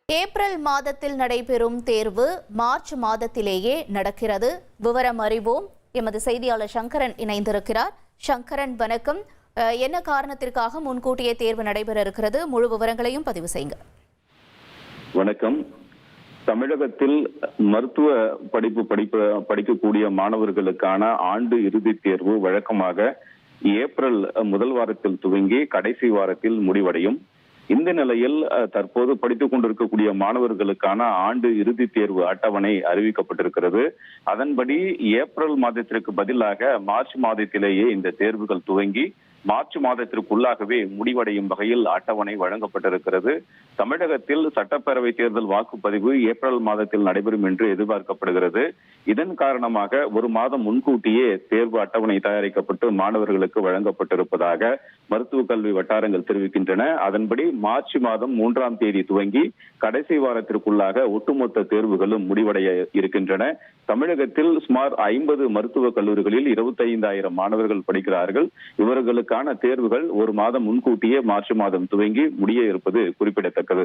April மாதத்தில் நடைபெறும் தேர்வு மார்ச் மாதத்திலேயே நடக்கிறது. விவரம் அறிவோம். எமது செய்தியாளர் சங்கரன் இணைந்திருக்கிறார். சங்கரன், வணக்கம். என்ன காரணத்திற்காக முன்கூட்டியே தேர்வு நடைபெற இருக்கிறது? முழு விவரங்களையும் பதிவு செய்யுங்க. வணக்கம். தமிழகத்தில் மருத்துவ படிக்கக்கூடிய மாணவர்களுக்கான ஆண்டு இறுதி தேர்வு வழக்கமாக ஏப்ரல் முதல் வாரத்தில் துவங்கி கடைசி வாரத்தில் முடிவடையும். இந்த நிலையில் தற்போது படித்துக் கொண்டிருக்கக்கூடிய மாணவர்களுக்கான ஆண்டு இறுதி தேர்வு அட்டவணை அறிவிக்கப்பட்டிருக்கிறது. அதன்படி ஏப்ரல் மாதத்திற்கு பதிலாக மார்ச் மாதத்திலேயே இந்த தேர்வுகள் துவங்கி மார்ச் மாதத்திற்குள்ளாகவே முடிவடையும் வகையில் அட்டவணை வழங்கப்பட்டிருக்கிறது. தமிழகத்தில் சட்டப்பேரவை தேர்தல் வாக்குப்பதிவு ஏப்ரல் மாதத்தில் நடைபெறும் என்று எதிர்பார்க்கப்படுகிறது. இதன் காரணமாக ஒரு மாதம் முன்கூட்டியே தேர்வு அட்டவணை தயாரிக்கப்பட்டு மாணவர்களுக்கு வழங்கப்பட்டிருப்பதாக மருத்துவக் கல்வி வட்டாரங்கள் தெரிவிக்கின்றன. அதன்படி மார்ச் மாதம் 3ஆம் தேதி துவங்கி கடைசி வாரத்திற்குள்ளாக ஒட்டுமொத்த தேர்வுகளும் முடிவடைய இருக்கின்றன. தமிழகத்தில் சுமார் 50 மருத்துவக் கல்லூரிகளில் 25,000 மாணவர்கள் படிக்கிறார்கள். இவர்களுக்கான தேர்வுகள் ஒரு மாதம் முன்கூட்டியே மார்ச் மாதம் துவங்கி முடிய இருப்பது குறிப்பிடத்தக்கது.